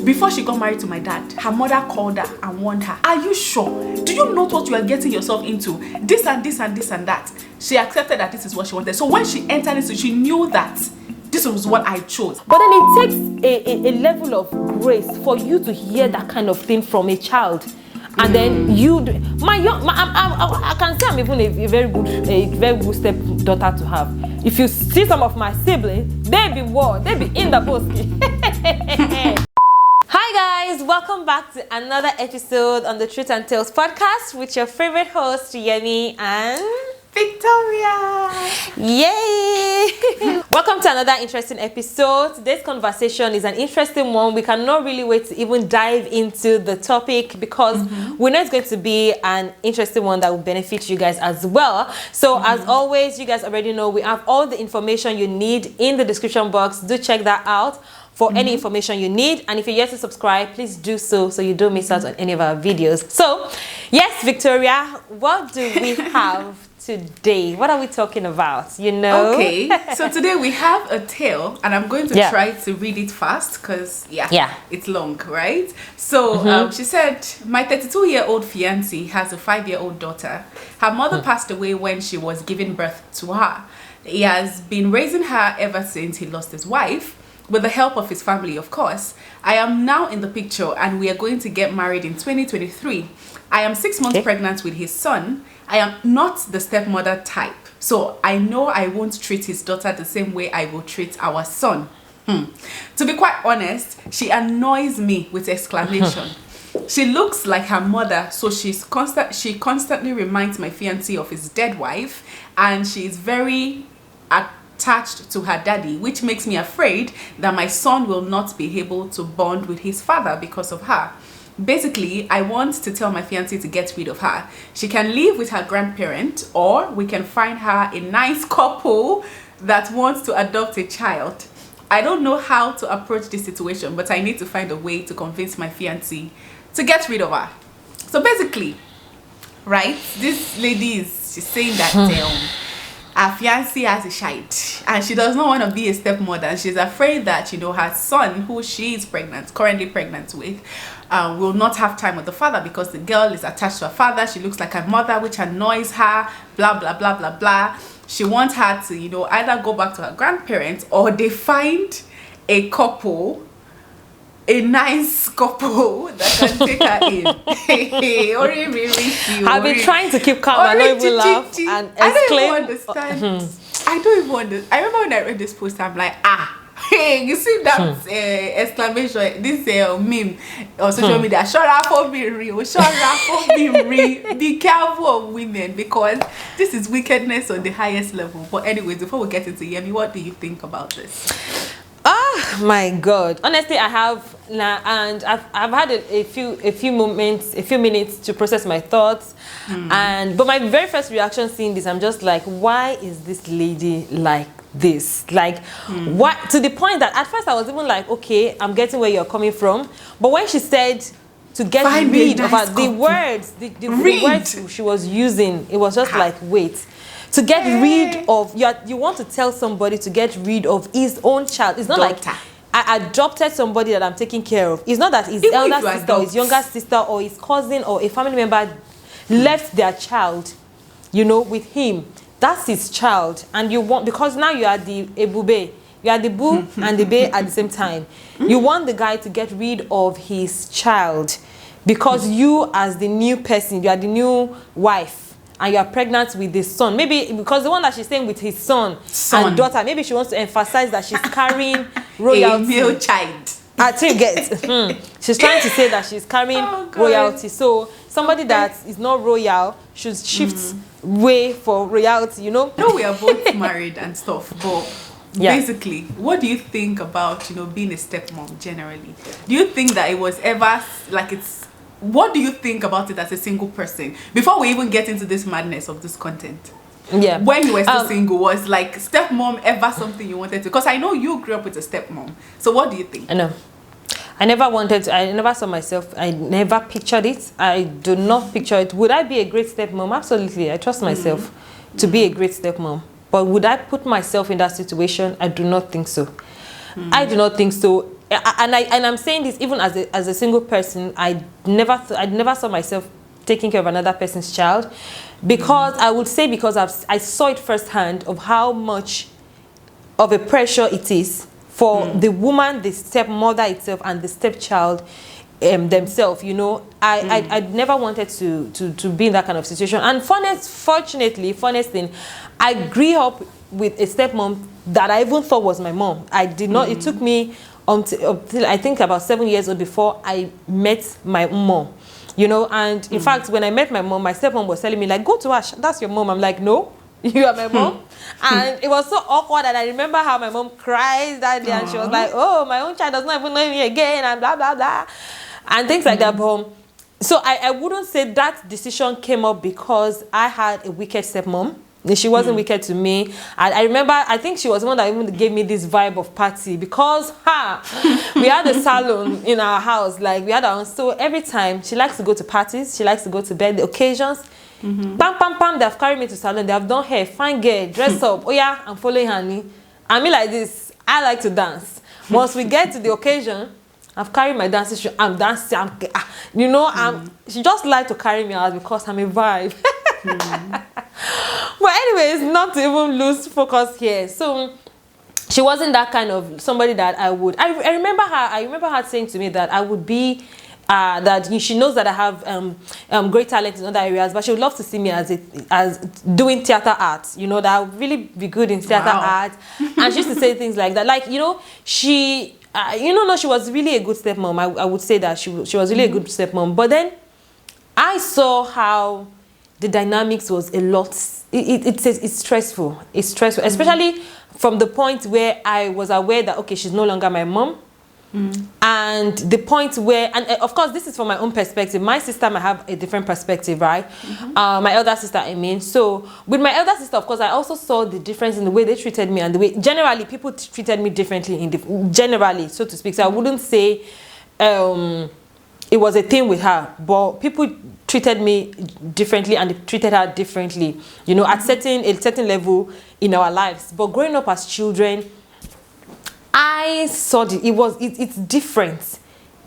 before she got married to my dad, her mother called her and warned her, are you sure? Do you know what you are getting yourself into? This and this and this and that. She accepted that this is what she wanted. So when she entered into, she knew that this was what I chose. But then it takes a level of grace for you to hear that kind of thing from a child. And then you, I can say I'm even a very good stepdaughter to have. If you see some of my siblings, they be what? They be in the bosky. Hi guys, welcome back to another episode on the Truth and Tales podcast with your favorite host Yemi and Victoria. Yay! Welcome to another interesting episode. Today's conversation is an interesting one. We cannot really wait to even dive into the topic because we know it's going to be an interesting one that will benefit you guys as well. So as always, you guys already know we have all the information you need in the description box. Do check that out for any information you need, and if you're yet to subscribe, please do so you don't miss out on any of our videos. So yes, Victoria, what do we have today? What are we talking about? You know? Okay, so today we have a tale, and I'm going to try to read it fast because it's long, right? So she said, my 32-year-old fiancé has a 5-year-old daughter. Her mother passed away when she was giving birth to her. He has been raising her ever since he lost his wife, with the help of his family, of course. I am now in the picture and we are going to get married in 2023. I am 6 months pregnant with his son. I am not the stepmother type, so I know I won't treat his daughter the same way I will treat our son. To be quite honest, she annoys me with exclamation. She looks like her mother, so she constantly reminds my fiancé of his dead wife, and she is very attached to her daddy, which makes me afraid that my son will not be able to bond with his father because of her. Basically, I want to tell my fiancé to get rid of her. She can live with her grandparent, or we can find her a nice couple that wants to adopt a child. I don't know how to approach this situation, but I need to find a way to convince my fiancé to get rid of her. So basically, right, this lady she's saying that her fiancé has a child and she does not want to be a stepmother. She's afraid that, you know, her son, who she is currently pregnant with, will not have time with the father because the girl is attached to her father. She looks like her mother, which annoys her, blah blah blah blah blah. She wants her to, you know, either go back to her grandparents or they find a couple, a nice couple that can take her in. I've been trying to keep calm and not even laugh and exclaim. I don't even understand. I don't even understand. I remember when I read this post, I'm like, hey, you see that exclamation, this meme on social media, shut for me real, for me real. Be careful of women because this is wickedness on the highest level. But anyways, before we get into Yemi, what do you think about this? Oh my God! Honestly, I have and I've had a few minutes to process my thoughts, but my very first reaction seeing this, I'm just like, why is this lady like this? Like, what? To the point that at first I was even like, okay, I'm getting where you're coming from, but when she said to get rid of her, the words she was using, it was just like, wait. To get rid of, you want to tell somebody to get rid of his own child. It's not like I adopted somebody that I'm taking care of. It's not that his elder sister or his younger sister or his cousin or a family member left their child, you know, with him. That's his child. And you want, because now you are the ebube. You are the boo and the bae at the same time. You want the guy to get rid of his child because you as the new person, you are the new wife. And you are pregnant with the son. Maybe because the one that she's saying with his son and daughter, maybe she wants to emphasize that she's carrying royalty. A male child. I think she's trying to say that she's carrying royalty. So somebody that is not royal should shift way for royalty, you know? No, we are both married and stuff, but basically, what do you think about, you know, being a stepmom generally? Do you think that it was ever like what do you think about it as a single person? Before we even get into this madness of this content. Yeah. When you were still single, was like stepmom ever something you wanted to? Because I know you grew up with a stepmom. So what do you think? I know. I never wanted to, I never saw myself, I never pictured it. I do not picture it. Would I be a great stepmom? Absolutely. I trust myself to be a great stepmom. But would I put myself in that situation? I do not think so. I do not think so. I'm saying this even as a single person. I never saw myself taking care of another person's child, because I would say, because I saw it firsthand of how much of a pressure it is for the woman, the stepmother itself, and the stepchild themselves. You know, I never wanted to be in that kind of situation. And funniest thing, I grew up with a stepmom that I even thought was my mom. I did not. It took me until I think about 7 years old before I met my mom. You know, and in fact, when I met my mom, my stepmom was telling me, like, go to her, that's your mom. I'm like, no, you are my mom. And it was so awkward, and I remember how my mom cried that day, and she was like, oh, my own child does not even know me again, and blah, blah, blah, and things like that. But so I wouldn't say that decision came up because I had a wicked stepmom. She wasn't wicked to me. I remember, I think she was the one that even gave me this vibe of party, because we had a salon in our house. Like, we had our own. So every time, she likes to go to parties, she likes to go to bed, the occasions. Pam, pam, pam, they've carried me to salon, they have done hair, fine girl, dress up. Oh yeah, I'm following honey. I mean, like this, I like to dance. Once we get to the occasion, I've carried my dancing shoe, I'm dancing, you know, she just like to carry me out because I'm a vibe. But anyways, not to even lose focus here. So she wasn't that kind of somebody that I would. I remember her saying to me that I would be. That she knows that I have great talent in other areas, but she would love to see me as doing theater arts. You know, that I would really be good in theater art. And she used to say things like that. Like, you know, she was really a good stepmom. I would say that she was really a good stepmom. But then I saw how the dynamics was a lot. It's stressful. It's stressful, especially from the point where I was aware that, okay, she's no longer my mom. And the point where, and of course, this is from my own perspective. My sister might have a different perspective, right? My elder sister, I mean. So with my elder sister, of course, I also saw the difference in the way they treated me and the way, generally, people treated me differently, generally, so to speak. So I wouldn't say it was a thing with her, but people treated me differently and they treated her differently, you know, at a certain level in our lives. But growing up as children, I saw it's different.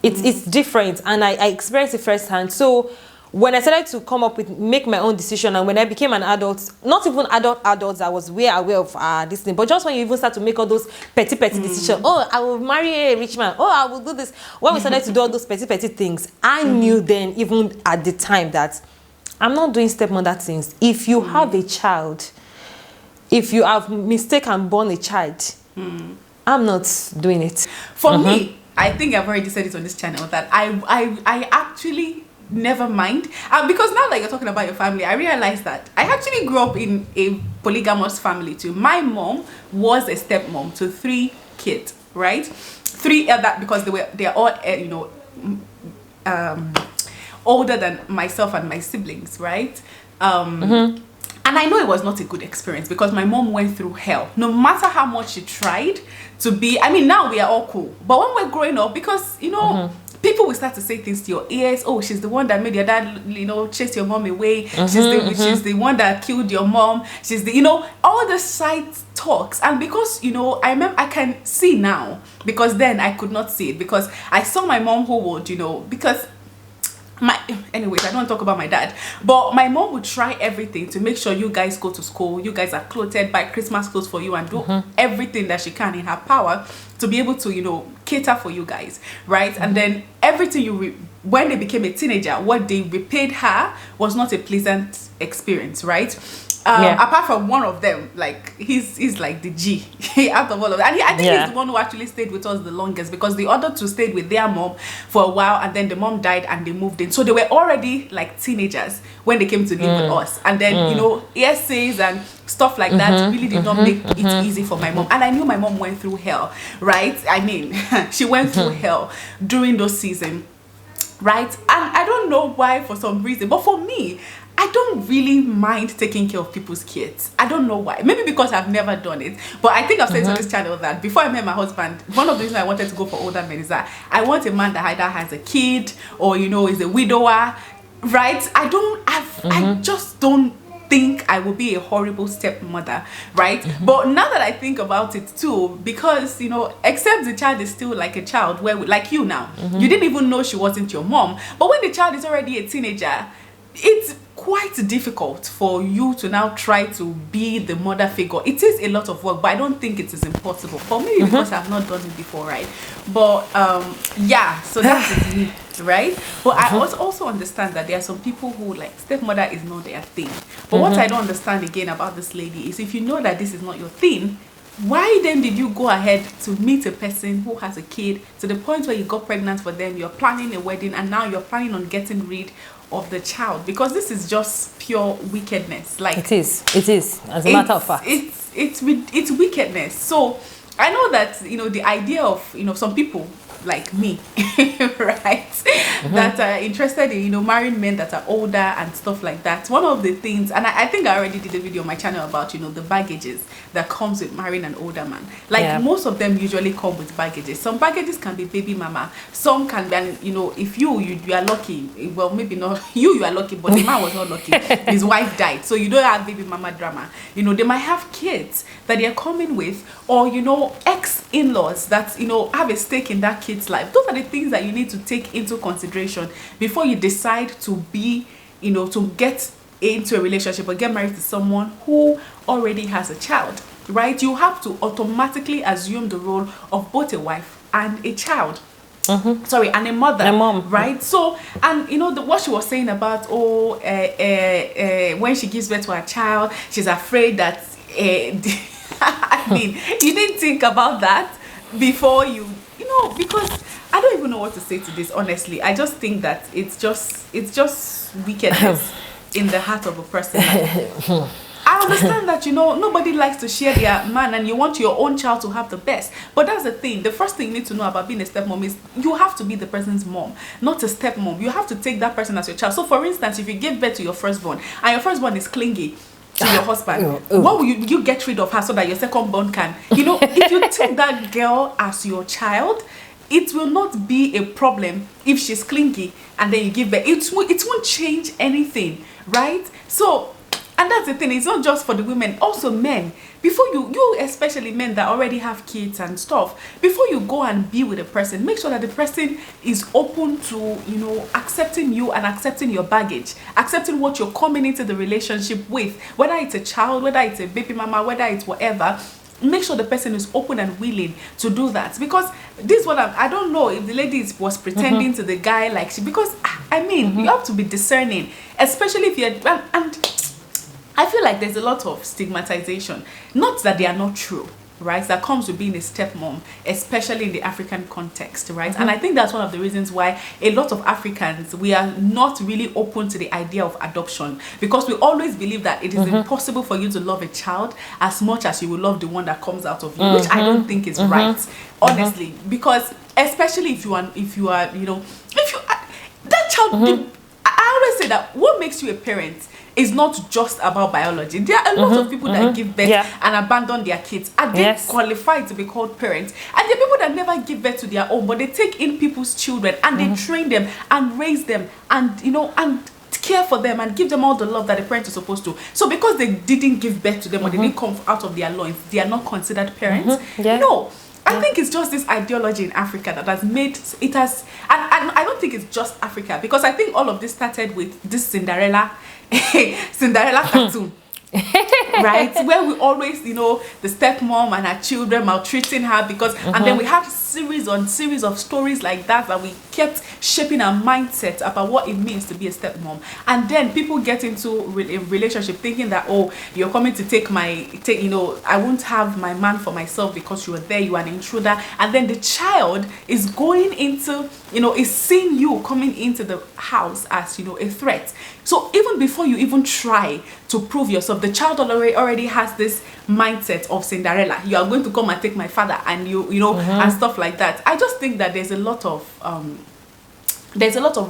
It's different, and I experienced it firsthand. So when I started to make my own decision, and when I became an adult, not even adults, I was aware of this thing, but just when you even start to make all those petty decisions, oh, I will marry a rich man, oh, I will do this. When we started to do all those petty things, I knew then, even at the time, that I'm not doing stepmother things. If you have a child, if you have mistaken born a child, I'm not doing it. For me, I think I've already said it on this channel that I actually never mind. Because now that you're talking about your family, I realized that I actually grew up in a polygamous family too. My mom was a stepmom to 3 kids, right? 3 because they're all you know, older than myself and my siblings, right? And I know it was not a good experience because my mom went through hell. No matter how much she tried to be, I mean, now we are all cool. But when we're growing up, because, you know, people will start to say things to your ears. Oh, she's the one that made your dad, you know, chase your mom away. She's the one that killed your mom. She's the, you know, all the side talks. And because, you know, I remember, I can see now, because then I could not see it, because I saw my mom who would, you know, because anyways, I don't want to talk about my dad, but my mom would try everything to make sure you guys go to school, you guys are clothed, buy Christmas clothes for you, and do everything that she can in her power to be able to, you know, cater for you guys, right? And then everything when they became a teenager, what they repaid her was not a pleasant experience, right? Apart from one of them, like he's like the G out of all of that, and I think he's the one who actually stayed with us the longest, because the other two stayed with their mom for a while, and then the mom died and they moved in, so they were already like teenagers when they came to live with us. And then you know, essays and stuff like that really did not make it easy for my mom. And I knew my mom went through hell, right? I mean, she went through hell during those seasons, right? And I don't know why, for some reason, but for me, I don't really mind taking care of people's kids. I don't know why. Maybe because I've never done it. But I think I've said on this channel that before I met my husband, one of the reasons I wanted to go for older men is that I want a man that either has a kid or, you know, is a widower, right? I just don't think I will be a horrible stepmother, right? But now that I think about it too, because, you know, except the child is still like a child, where like you now, you didn't even know she wasn't your mom. But when the child is already a teenager, it's quite difficult for you to now try to be the mother figure. It is a lot of work, but I don't think it is impossible for me because I've not done it before, right? But yeah, so that is me, right? But I also understand that there are some people who, like, stepmother is not their thing. But what I don't understand again about this lady is, if you know that this is not your thing, why then did you go ahead to meet a person who has a kid to the point where you got pregnant for them, you're planning a wedding, and now you're planning on getting rid of the child? Because this is just pure wickedness. Like, it is as a matter of fact, it's wickedness. So I know that, you know, the idea of, you know, some people like me, right, that are interested in, you know, marrying men that are older and stuff like that. One of the things, and I think I already did a video on my channel about, you know, the baggages that comes with marrying an older man. Like, most of them usually come with baggages. Some baggages can be baby mama, some can be, and, you know, if you are lucky, well, maybe not you are lucky, but the man was not lucky. His wife died, so you don't have baby mama drama. You know, they might have kids that they're coming with, or, you know, ex-in-laws that, you know, have a stake in that kid's life. Those are the things that you need to take into consideration before you decide to be, you know, to get into a relationship or get married to someone who already has a child, right? You have to automatically assume the role of both a wife and a child. Sorry, and a mother, a mom, right? So, and you know, what she was saying about, when she gives birth to her child, she's afraid that I mean, you didn't think about that before you know, because I don't even know what to say to this, honestly. I just think that it's just wickedness in the heart of a person. I understand that, you know, nobody likes to share their man, and you want your own child to have the best. But that's the thing. The first thing you need to know about being a stepmom is you have to be the person's mom, not a stepmom. You have to take that person as your child. So, for instance, if you give birth to your firstborn and your firstborn is clingy to your husband, what will you get rid of her so that your second born can, you know, if you take that girl as your child, it will not be a problem if she's clingy and then you give birth. It won't change anything, right? So, and that's the thing, it's not just for the women, also men. Before you especially men that already have kids and stuff, before you go and be with a person, make sure that the person is open to, you know, accepting you and accepting your baggage, accepting what you're coming into the relationship with, whether it's a child, whether it's a baby mama, whether it's whatever. Make sure the person is open and willing to do that. Because this is what I don't know if the lady was pretending to the guy, like because I mean, you have to be discerning, especially if you're, and I feel like there's a lot of stigmatization, not that they are not true, right, that comes with being a stepmom, especially in the African context, right? And I think that's one of the reasons why a lot of Africans, we are not really open to the idea of adoption, because we always believe that it is impossible for you to love a child as much as you will love the one that comes out of you, which I don't think is right, honestly, because especially if you are, you know, if you that child, I always say that what makes you a parent is not just about biology. There are a lot of people that give birth and abandon their kids. Are they qualified to be called parents? And there are people that never give birth to their own, but they take in people's children and they train them and raise them and, you know, and care for them and give them all the love that a parent is supposed to. So because they didn't give birth to them or they didn't come out of their loins, they are not considered parents? No. I think it's just this ideology in Africa that has made it has, and I don't think it's just Africa, because I think all of this started with this Cinderella cartoon. Right, where we always, you know, the stepmom and her children maltreating her, because and then we have series on series of stories like that we kept shaping our mindset about what it means to be a stepmom. And then people get into a relationship thinking that, oh, you're coming to take you know, I won't have my man for myself because you are there, you are an intruder. And then the child is going into, you know, is seeing you coming into the house as, you know, a threat. So even before you even try to prove yourself, the child already has this mindset of Cinderella. You are going to come and take my father, and you know, and stuff like that. I just think that there's a lot of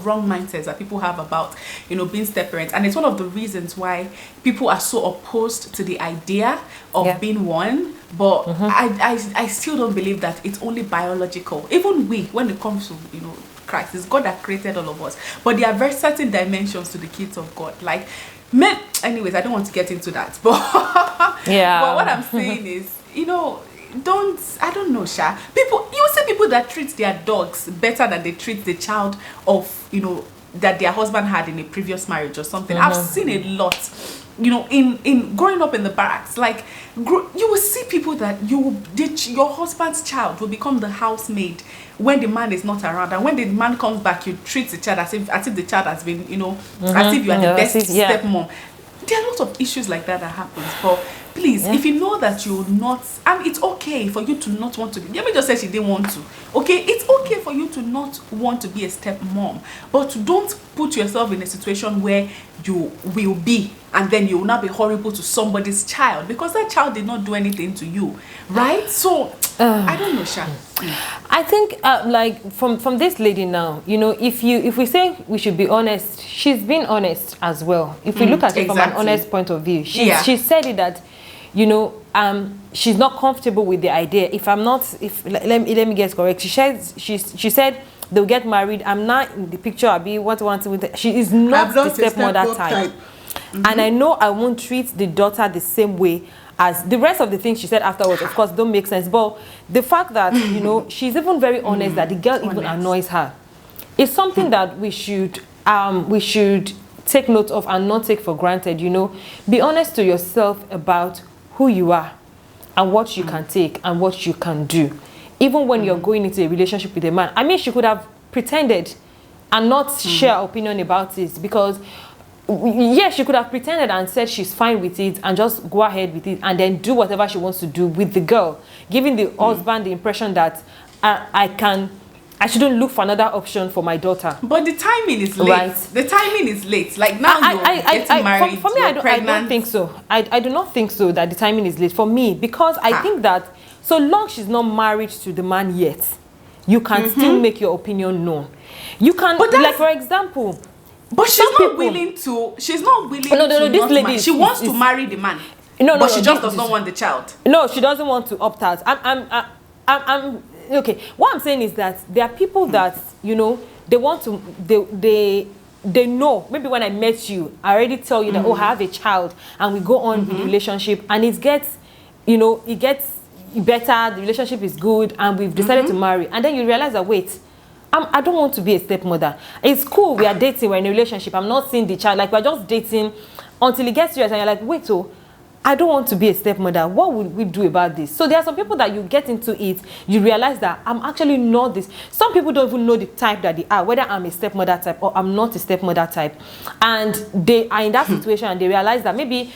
wrong mindsets that people have about, you know, being step parents, and it's one of the reasons why people are so opposed to the idea of being one. But I still don't believe that it's only biological. Even we, when it comes to, you know, Christ, it's God that created all of us, but there are very certain dimensions to the kids of God. Like, anyways, I don't want to get into that. But yeah. But what I'm saying is, I don't know, Sha. You see people that treat their dogs better than they treat the child of, that their husband had in a previous marriage or something. I've seen a lot, in growing up in the barracks. Like, you will see people that your husband's child will become the housemaid when the man is not around, and when the man comes back, you treat the child as if the child has been, as if you are the best stepmom. There are lots of issues like that happens. But please, if you know that you're not, and it's okay for you to not want to be. Let me just say she didn't want to. Okay, it's okay for you to not want to be a stepmom, but don't put yourself in a situation where you will be, and then you will not be horrible to somebody's child, because that child did not do anything to you, right? So I don't know, Sha. I think like from this lady now, if we say we should be honest, she's been honest as well. If we look at it from an honest point of view, she said it that she's not comfortable with the idea. Let me get correct. She said they'll get married. I'm not in the picture. I'll be she is not the stepmother type. And I know I won't treat the daughter the same way as the rest of the things she said afterwards. Of course, don't make sense. But the fact that she's even very honest that the girl even annoys her is something that we should take note of and not take for granted. Be honest to yourself about who you are and what you can take and what you can do, even when you're going into a relationship with a man. I mean, she could have pretended and not share her opinion about it, because yes, she could have pretended and said she's fine with it and just go ahead with it and then do whatever she wants to do with the girl, giving the husband the impression that I shouldn't look for another option for my daughter. But the timing is late. Right. The timing is late. Like now you're getting married. For me, I don't think so. I do not think so that the timing is late for me, because I think that so long she's not married to the man yet, you can still make your opinion known. You can, like for example. But she's not willing to. She's not willing. No. This lady, she wants to marry the man. But she just does not want the child. No, she doesn't want to opt out. I'm okay. What I'm saying is that there are people that they want to. They know. Maybe when I met you, I already tell you that I have a child, and we go on with the relationship, and it gets better. The relationship is good, and we've decided to marry, and then you realize that I don't want to be a stepmother. It's cool, we are dating, we're in a relationship. I'm not seeing the child, like we're just dating until it gets serious, and you're like, wait, I don't want to be a stepmother. What would we do about this? So there are some people that you get into it, you realize that I'm actually not this. Some people don't even know the type that they are, whether I'm a stepmother type or I'm not a stepmother type. And they are in that situation and they realize that maybe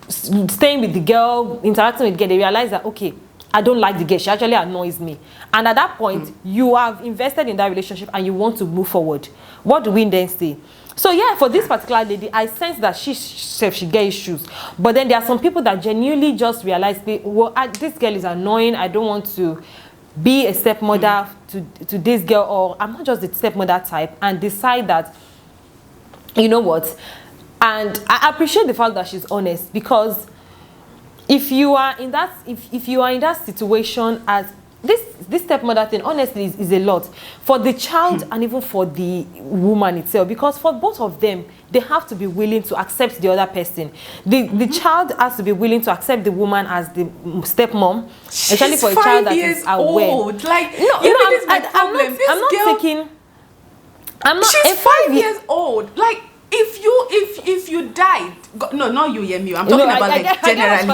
staying with the girl, interacting with the girl, they realize that, okay, I don't like the girl, she actually annoys me. And at that point, you have invested in that relationship and you want to move forward. What do we then say? So yeah, for this particular lady, I sense that she get issues. But then there are some people that genuinely just realize, this girl is annoying, I don't want to be a stepmother to this girl, or I'm not just the stepmother type, and decide that, you know what? And I appreciate the fact that she's honest, because if you are in that situation, as this stepmother thing, honestly, is a lot for the child and even for the woman itself, because for both of them, they have to be willing to accept the other person. The child has to be willing to accept the woman as the stepmom, especially for a child that is aware. Old. Like, she's 5 years old. Like, if you died, not you, Yemi. I'm talking about generally.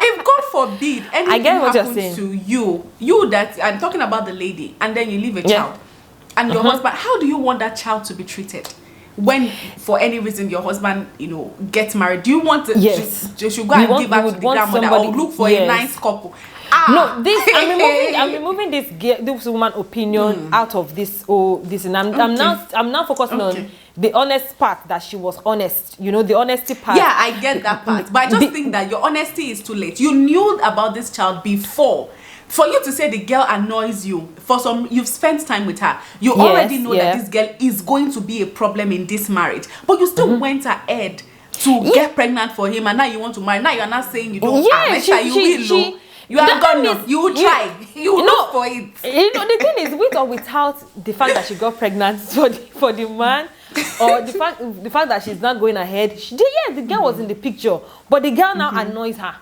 If God forbid anything happens to you that I'm talking about the lady, and then you leave a child, and your husband, how do you want that child to be treated? When for any reason your husband, gets married, do you want to should go and give back to the grandmother, or look for a nice couple? No, I'm removing this woman opinion out of this. And I'm now focusing on the honest part, that she was honest. The honesty part. Yeah, I get that part, but I just think that your honesty is too late. You knew about this child before. For you to say the girl annoys you, you've spent time with her. You already know that this girl is going to be a problem in this marriage, but you still went ahead to get pregnant for him, and now you want to marry. Now you're not saying you don't. You are gonna. You will try. You will look for it. The thing is, with or without the fact that she got pregnant for the man, or the fact that she's not going ahead, the girl was in the picture, but the girl now annoys her.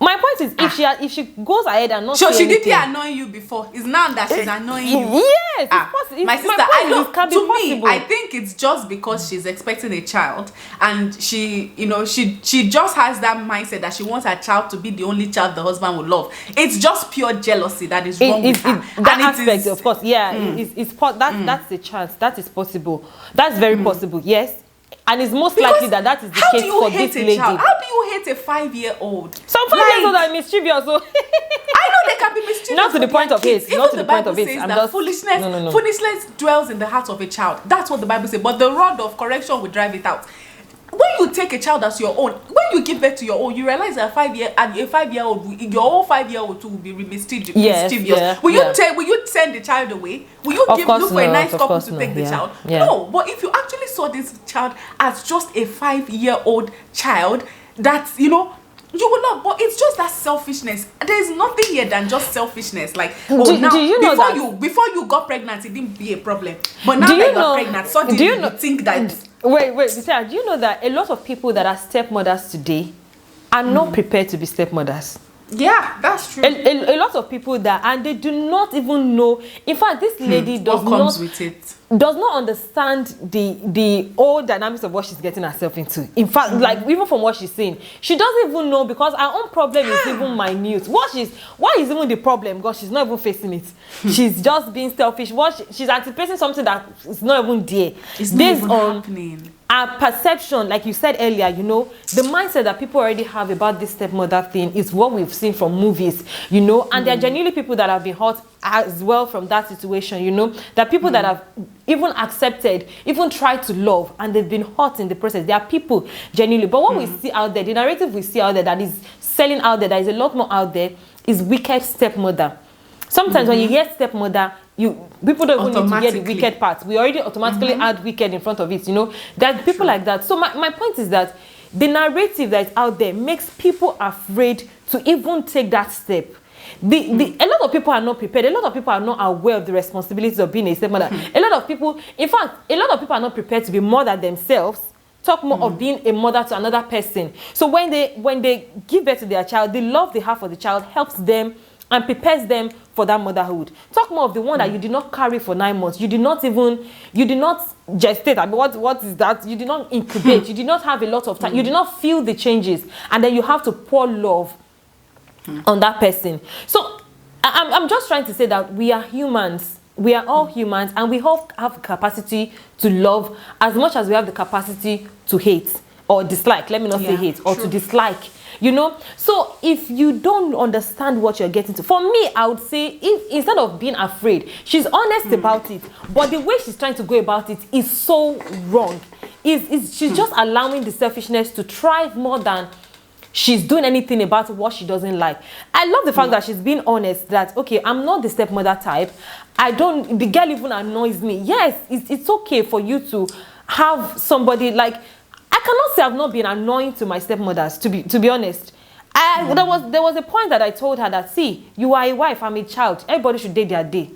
My point is, if she goes ahead and not so she anything, didn't annoy you before. It's now that she's annoying you. Yes, it's possible. My sister, I don't. To me, I think it's just because she's expecting a child, and she just has that mindset that she wants her child to be the only child the husband will love. It's just pure jealousy that is wrong with her. That aspect, of course, that's the chance. That is possible. That's very possible. Yes. And it's most likely that is the case for this lady. How do you hate a 5-year-old? Some 5 years old are mischievous. So. I know they can be mischievous. Not to the point of hate. Not to the point of hate. Foolishness dwells in the heart of a child. That's what the Bible says. But the rod of correction will drive it out. When you take a child as your own, when you give birth to your own, you realize that a 5-year-old, your whole 5-year-old too will be mischievous. Yeah. Will you send the child away? Will you look for a nice couple to take the child? Yeah. No. But if you actually saw this child as just a 5-year-old child, that you will love. But it's just that selfishness. There's nothing here than just selfishness. Like, do you know before you got pregnant, it didn't be a problem. But now that you got pregnant, suddenly you think that. Wait, Victoria, do you know that a lot of people that are stepmothers today are not prepared to be stepmothers? Yeah, that's true. A lot of people and they do not even know. In fact, this lady does not understand the whole dynamics of what she's getting herself into. In fact, like even from what she's saying, she doesn't even know, because her own problem is even minute. Why is even the problem? Because she's not even facing it. She's just being selfish. She's anticipating something that is not even there. It's not even happening. Our perception, like you said earlier, the mindset that people already have about this stepmother thing is what we've seen from movies, and there are genuinely people that have been hurt as well from that situation, There are people that have even accepted, even tried to love, and they've been hurt in the process. There are people genuinely, but what we see out there, the narrative we see out there that is selling out there, that is a lot more out there, is wicked stepmother. Sometimes when you hear stepmother, people don't even need to hear the wicked part. We already automatically add wicked in front of it, There are people like that. So my point is that the narrative that is out there makes people afraid to even take that step. A lot of people are not prepared. A lot of people are not aware of the responsibilities of being a stepmother. A lot of people are not prepared to be mother themselves. Talk more of being a mother to another person. So when they give birth to their child, the love they have for the child helps them and prepares them for that motherhood. Talk more of the one that you did not carry for 9 months. You did not gestate. I mean, what is that? You did not incubate. You did not have a lot of time. You did not feel the changes. And then you have to pour love on that person. So I'm just trying to say that we are humans. We are all humans, and we all have the capacity to love as much as we have the capacity to hate or dislike. Let me not say hate, or to dislike. So if you don't understand what you're getting to, for me, I would say, instead of being afraid, she's honest about it, but the way she's trying to go about it is so wrong. She's just allowing the selfishness to thrive more than she's doing anything about what she doesn't like. I love the fact that she's being honest that, okay, I'm not the stepmother type. The girl even annoys me. Yes, it's okay for you to have somebody like, I cannot say I've not been annoying to my stepmothers, to be honest. There was a point that I told her that, see, you are a wife, I'm a child. Everybody should date their day.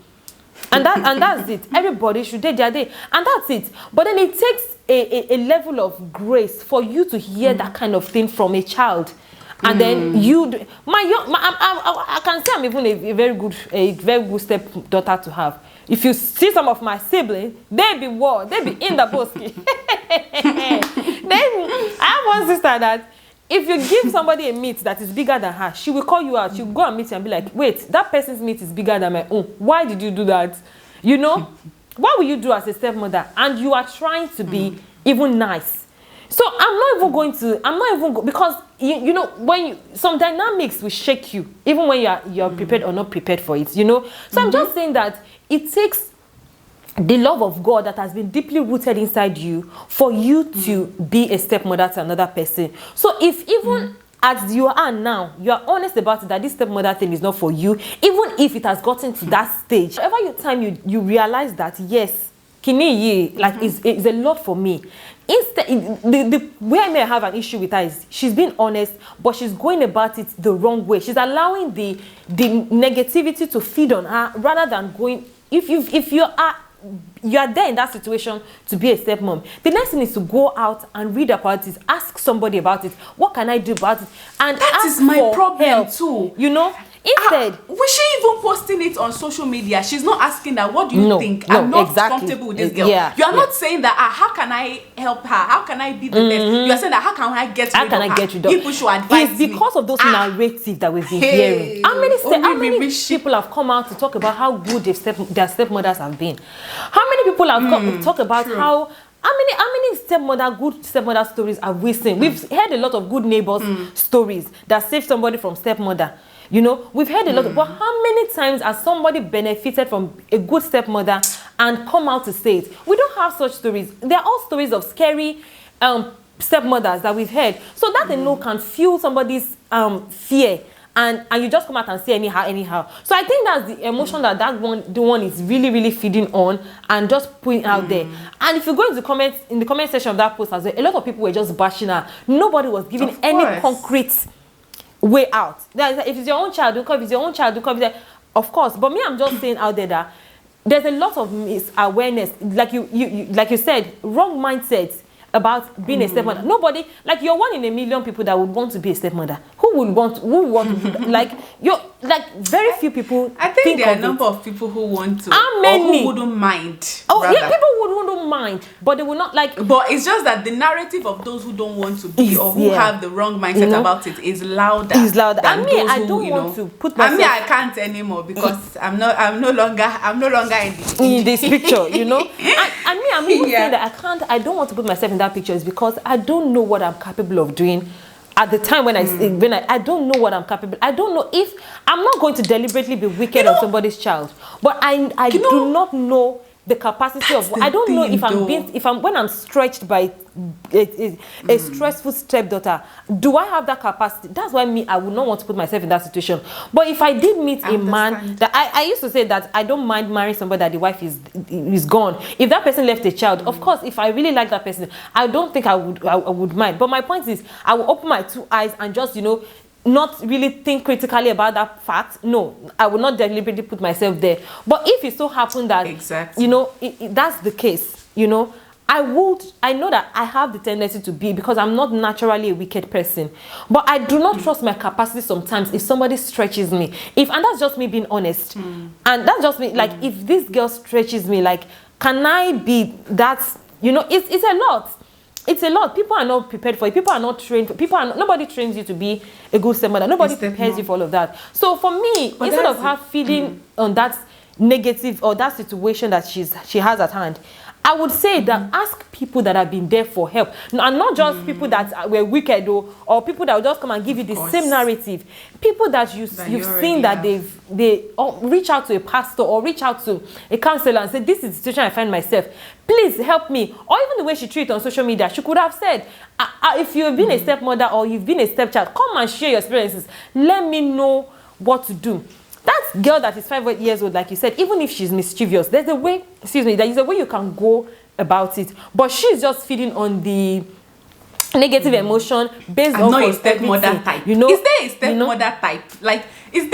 And that's it. Everybody should date their day. And that's it. But then it takes a level of grace for you to hear that kind of thing from a child. And then I can say I'm even a very good stepdaughter to have. If you see some of my siblings, they be in the bosky. I have one sister that if you give somebody a meat that is bigger than her, she will call you out. She'll go and meet you and be like, wait, that person's meat is bigger than my own. Why did you do that? What will you do as a stepmother? And you are trying to be even nice. So I'm not even because when some dynamics will shake you, even when you're prepared or not prepared for it, So I'm just saying that it takes the love of God that has been deeply rooted inside you for you to be a stepmother to another person. So if even as you are now, you are honest about it, that this stepmother thing is not for you, even if it has gotten to that stage, whatever time you realize that, yes, kini like is a lot for me. Instead, the way I may have an issue with her is she's being honest, but she's going about it the wrong way. She's allowing the negativity to feed on her rather than going. If you are there in that situation to be a stepmom, the next thing is to go out and read about it, ask somebody about it. What can I do about it? And that ask is my for problem help, too. You know. Instead, was she even posting it on social media? She's not asking that. What do you think? I'm not comfortable with this girl. You are not saying that. How can I help her? How can I be the best? You are saying that. How can I get rid of her? People should advise It's because of those narratives that we've been hearing. How many people have come out to talk about how good their stepmothers have been? How many people have come to talk about how many good stepmother stories have we seen? We've heard a lot of good neighbors stories that saved somebody from stepmother. You know, we've heard a lot of, but how many times has somebody benefited from a good stepmother and come out to say it? We don't have such stories. They're all stories of scary stepmothers that we've heard. So that alone can fuel somebody's fear, and you just come out and say anyhow. So I think that's the emotion that the one is really feeding on and just putting out there. And if you go into in the comment section of that post as well, a lot of people were just bashing her. Nobody was giving any concrete way out. If it's your own child, don't come. If it's your own child, don't come. Of course, but me, I'm just saying out there that there's a lot of misawareness, like you said, wrong mindsets about being a stepmother. Nobody, like, you're 1 in a million people that would want to be a stepmother. Who would want to be, very few people. I think there are a number of people who want to. How many? Or who wouldn't mind. Oh, rather. Yeah, people wouldn't mind, but they will not like. But it's just that the narrative of those who don't want to be or who have the wrong mindset about it is louder. It's louder. And me, I don't want to put myself. I can't anymore because I'm no longer in this picture, you know. And me, I'm even saying that I don't want to put myself in that picture is because I don't know what I'm capable of doing. At the time when I don't know what I'm capable. I don't know if I'm not going to deliberately be wicked on somebody's child, but I do not know the capacity of. I don't know if when I'm stretched by a stressful stepdaughter, do I have that capacity? That's why I would not want to put myself in that situation. But if I did meet a man that I used to say that I don't mind marrying somebody that the wife is gone. If that person left a child, of course, if I really like that person, I don't think I would mind. But my point is, I will open my 2 eyes and just, not really think critically about that fact. No, I will not deliberately put myself there. But if it so happened that, that's the case, I know that I have the tendency to be, because I'm not naturally a wicked person. But I do not trust my capacity sometimes if somebody stretches me. And that's just me being honest. And that's just me, like, if this girl stretches me, like, can I be that, it's a lot. It's a lot. People are not prepared for it. People are not trained. Nobody trains you to be a good stepmother. Nobody prepares you for all of that. So for me, instead of her feeding on that negative or that situation that she has at hand, I would say that ask people that have been there for help, and not just people that were wicked or people that will just come and give you the same narrative. People that you've seen that they reach out to a pastor or reach out to a counselor and say, this is the situation I find myself. Please help me. Or even the way she treated on social media, she could have said, if you've been a stepmother or you've been a stepchild, come and share your experiences. Let me know what to do. That girl that is 5 years old, like you said, even if she's mischievous, there's a way you can go about it. But she's just feeding on the negative emotion based on a stepmother type. Is there a stepmother type? Like, is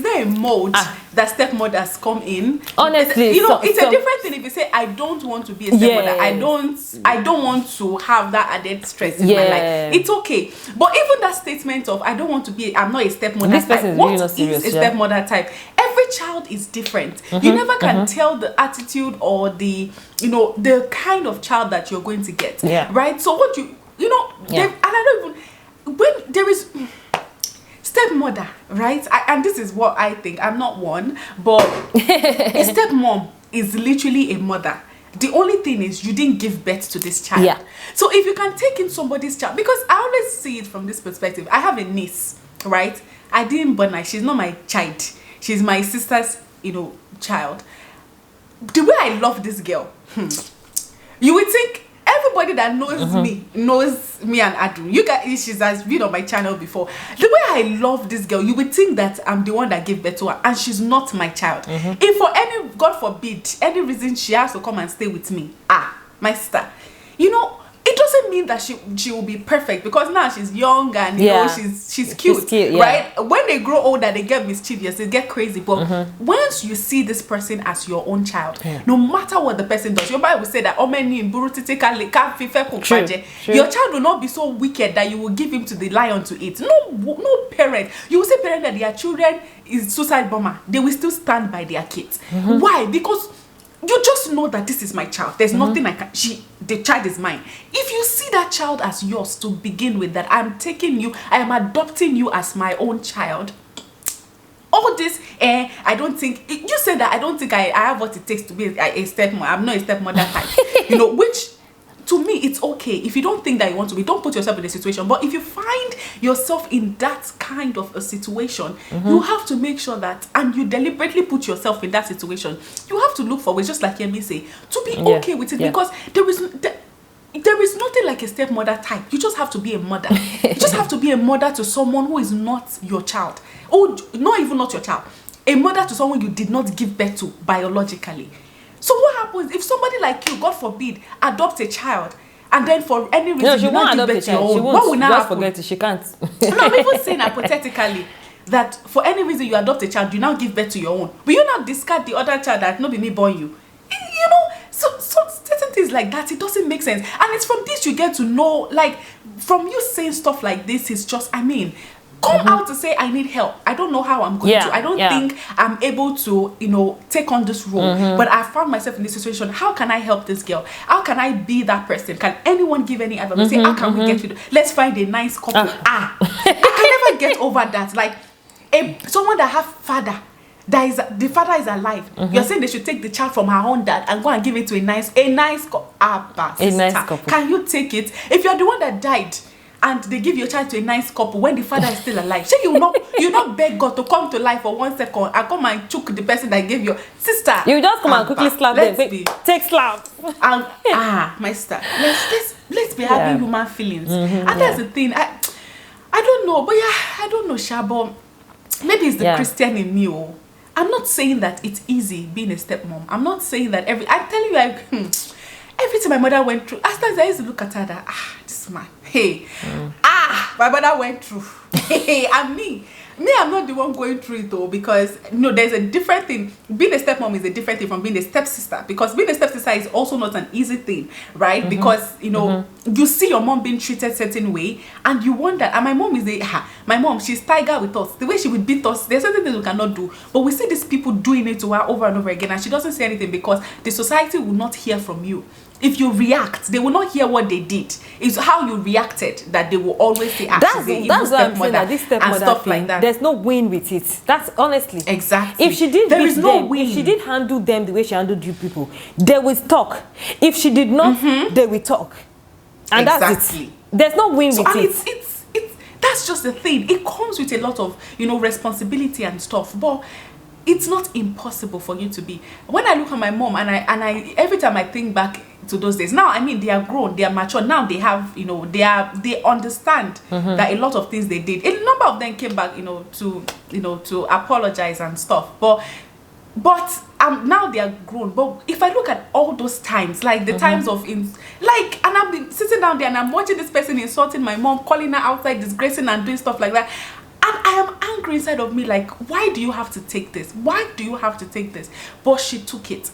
there a mode that stepmothers come in? Honestly, it's a different thing if you say, I don't want to be a stepmother. I don't want to have that added stress in my life. It's okay. But even that statement of I'm not a stepmother this type. Person is what really not serious, is a stepmother type? Every child is different. You never can tell the attitude or the kind of child that you're going to get. Right? So what and I don't even, when there is stepmother, right? And this is what I think. I'm not one, but a stepmom is literally a mother. The only thing is you didn't give birth to this child. So if you can take in somebody's child, because I always see it from this perspective. I have a niece, right? I didn't born her. She's not my child. She's my sister's, child. The way I love this girl, you would think anybody that knows me and Adu. You guys, she's has been on my channel before. The way I love this girl, you would think that I'm the one that gave birth to her, and she's not my child. If for any, God forbid, any reason she has to come and stay with me, my sister, you know, it doesn't mean that she will be perfect, because now she's young and you know she's cute, right? When they grow older, they get mischievous, they get crazy. But once you see this person as your own child, no matter what the person does, your Bible will say that your child will not be so wicked that you will give him to the lion to eat. No parent. You will say parent that their children is suicide bomber, they will still stand by their kids. Why? Because you just know that this is my child. There's nothing I can. The child is mine. If you see that child as yours to begin with, that I'm taking you, I am adopting you as my own child. All this, I don't think you said that. I don't think I have what it takes to be a stepmother. I'm not a stepmother type. You know, which to me it's okay. If you don't think that you want to be, don't put yourself in a situation. But if you find yourself in that kind of a situation, you have to make sure that, and you deliberately put yourself in that situation, you have to look for ways, just like Yemi say, to be okay with it, because there is nothing like a stepmother type. You just have to be a mother. You just have to be a mother to someone who is not your child, or not even not your child, a mother to someone you did not give birth to biologically. So what happens if somebody like you, God forbid, adopts a child, and then for any reason she won't adopt a child? What will now happen? Forget it. She can't. No, I'm even saying hypothetically that for any reason you adopt a child, you now give birth to your own. Will you now discard the other child that not be me born you? You know, so certain things like that, it doesn't make sense. And it's from this you get to know, like, from you saying stuff like this, is just, I mean, come out to say I need help. I don't know how I'm going to. I don't think I'm able to, you know, take on this role. But I found myself in this situation. How can I help this girl? How can I be that person? Can anyone give any advice? Say, how can we get you? Let's find a nice couple. I can never get over that. Like someone that have father. The father is alive. You're saying they should take the child from her own dad and go and give it to a nice couple. Can you take it? If you're the one that died and they give your child to a nice couple when the father is still alive, so you not beg God to come to life for 1 second and come and choke the person that gave your sister. You just come and quickly slap them. Take slap. And my sister, let's be having human feelings. And that's the thing. I don't know, but I don't know, Shabo. Maybe it's the Christian in me. I'm not saying that it's easy being a stepmom. I'm not saying that I'm telling you, like, everything my mother went through, as I used to look at her, that, this man, my mother went through. And me, I'm not the one going through it though, because there's a different thing. Being a stepmom is a different thing from being a stepsister, because being a stepsister is also not an easy thing, right? Because you see your mom being treated a certain way, and you wonder. And my mom my mom, she's tiger with us. The way she would beat us, there's certain things we cannot do, but we see these people doing it to her over and over again, and she doesn't say anything, because the society will not hear from you. If you react, they will not hear what they did. It's how you reacted that they will always say, that's what I'm saying, that this stepmother and stuff thing, like that. There's no win with it. That's honestly. Exactly. If she did there is no win. If she did handle them the way she handled you people, they will talk. If she did not, they will talk. And that's it. There's no win with it. That's just the thing. It comes with a lot of, responsibility and stuff. But it's not impossible for you to be. When I look at my mom and I every time I think back to those days, now I mean they are grown, they are mature, now they have, they understand that a lot of things they did. A number of them came back, to apologize and stuff. But now they are grown. But if I look at all those times, like the times of and I've been sitting down there and I'm watching this person insulting my mom, calling her outside, disgracing and doing stuff like that. And I am angry inside of me, like, why do you have to take this? Why do you have to take this? But she took it.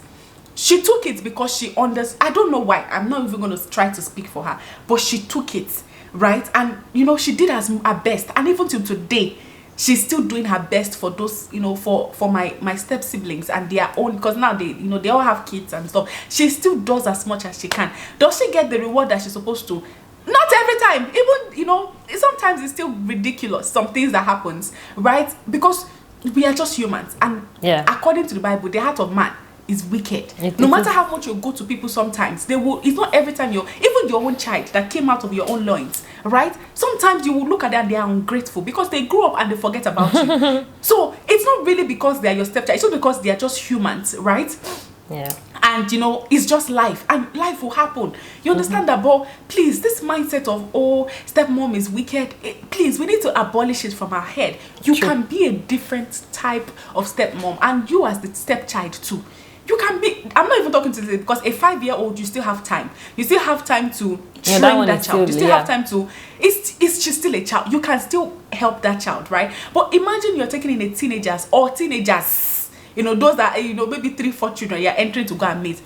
She took it because she understood. I don't know why. I'm not even going to try to speak for her. But she took it, right? And, she did her best. And even till today, she's still doing her best for those, for my step siblings and their own. Because now they all have kids and stuff. She still does as much as she can. Does she get the reward that she's supposed to? Not every time. Even, sometimes it's still ridiculous, some things that happens, right? Because we are just humans. And according to the Bible, the heart of man is wicked. No matter how much you go to people, sometimes it's not every time even your own child that came out of your own loins, right? Sometimes you will look at them and they are ungrateful because they grew up and they forget about you. So it's not really because they are your stepchild, it's not because they are just humans, right? Yeah. And you know, it's just life, and life will happen. You understand that? But please, this mindset of, oh, stepmom is wicked, please, we need to abolish it from our head. You can be a different type of stepmom, and you as the stepchild too. You can be, I'm not even talking to this, because a 5-year-old, you still have time. You still have time to train that child. You still have time to, she's still a child. You can still help that child, right? But imagine you're taking in a teenagers, you know, those that, you know, maybe 3-4 children you're entering to go and meet.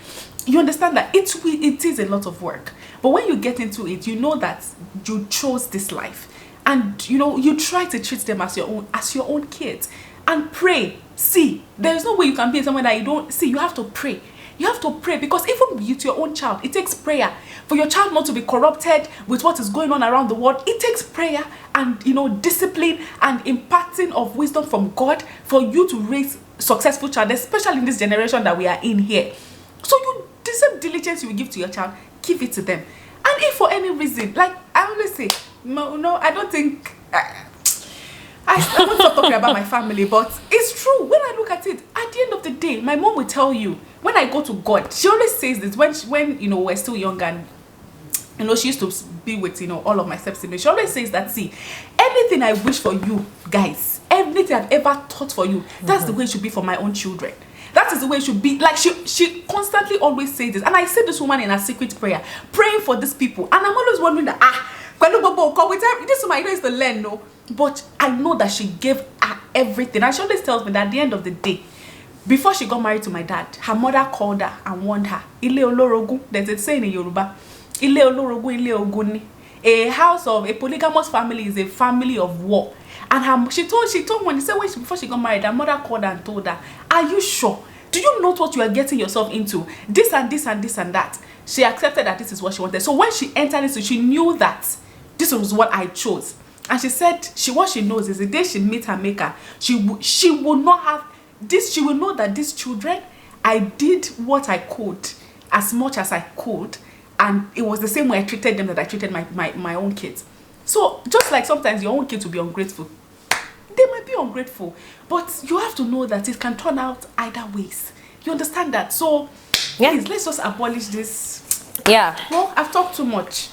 You understand that it is a lot of work. But when you get into it, you know that you chose this life. And, you know, you try to treat them as your own kids. And pray. See, there's no way you can be someone that you don't see. You have to pray. You have to pray, because even with your own child, it takes prayer. For your child not to be corrupted with what is going on around the world, it takes prayer and, you know, discipline and imparting of wisdom from God for you to raise successful child, especially in this generation that we are in here. So the same diligence you will give to your child, give it to them. And if for any reason, like I always say, no, I don't think. I won't stop talking about my family, but it's true. When I look at it, at the end of the day, my mom will tell you, when I go to God, she always says this, when you know, we're still young, and you know, she used to be with, you know, all of my step-siblings. She always says that, see, anything I wish for you guys, everything I've ever thought for you, that's the way it should be for my own children. That is the way it should be. Like, she constantly always says this. And I see this woman in a secret prayer, praying for these people. And I'm always wondering that, this woman is to learn, no? But I know that she gave her everything. And she always tells me that at the end of the day, before she got married to my dad, her mother called her and warned her. Ile olorogun, there's a saying in Yoruba. Ile olorogun, ile oguni. A house of a polygamous family is a family of war. And she told when before she got married, her mother called her and told her, are you sure? Do you know what you are getting yourself into? This and this and this and that. She accepted that this is what she wanted. So when she entered into, she knew that this was what I chose. And she said, what she knows is the day she meets her maker, she will not have this. She will know that these children, I did what I could, as much as I could, and it was the same way I treated them that I treated my own kids. So just like sometimes your own kids will be ungrateful, they might be ungrateful, but you have to know that it can turn out either ways. You understand that? So please, let's just abolish this. Yeah. Well, I've talked too much.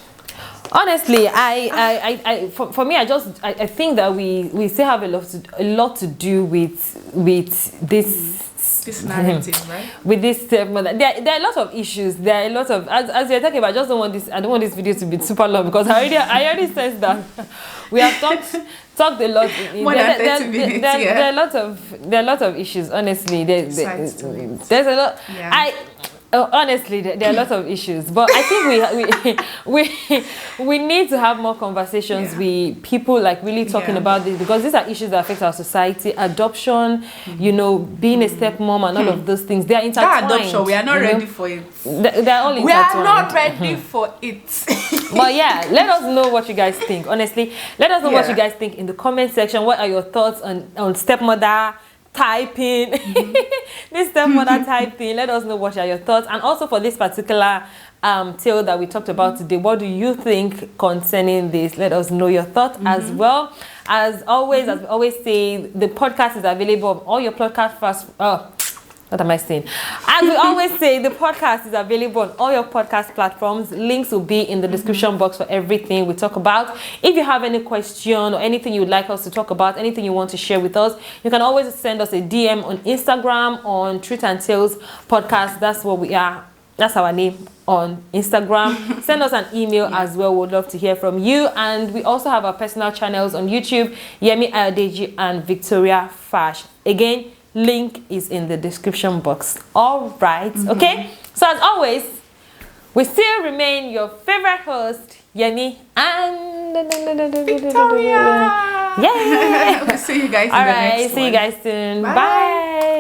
Honestly, for me, I think that we still have a lot to do with this narrative, right? With this stepmother. There are a lot of issues. There are a lot of, as you're talking about, I don't want this video to be super long, because I already sense that we have talked a lot. More than 30 minutes, there are a lot of issues. Honestly, there's a lot. Yeah. Honestly, there are a lot of issues, but I think we need to have more conversations with people, like really talking about this, because these are issues that affect our society. Adoption, you know, being a stepmom and all of those things, they are intertwined. That adoption, we are not ready for it. They're all intertwined. We are not ready for it. But yeah, let us know what you guys think. Honestly, let us know what you guys think in the comment section. What are your thoughts on stepmother typing? This stepmother typing? Let us know what are your thoughts. And also for this particular tale that we talked about today, what do you think concerning this? Let us know your thoughts as well. As always, as we always say, the podcast is available on all your podcast what am I saying? As we always say, the podcast is available on all your podcast platforms. Links will be in the description box for everything we talk about. If you have any question or anything you would like us to talk about, anything you want to share with us, you can always send us a DM on Instagram on Truth and Tales Podcast. That's what we are. That's our name on Instagram. Send us an email as well. We'd love to hear from you. And we also have our personal channels on YouTube, Yemi Ayodeji and Victoria Fash. Again, link is in the description box. All right. Okay. So as always, we still remain your favorite host, Yemi and Victoria. Yeah. We'll see you guys. All right. See you guys soon. Bye.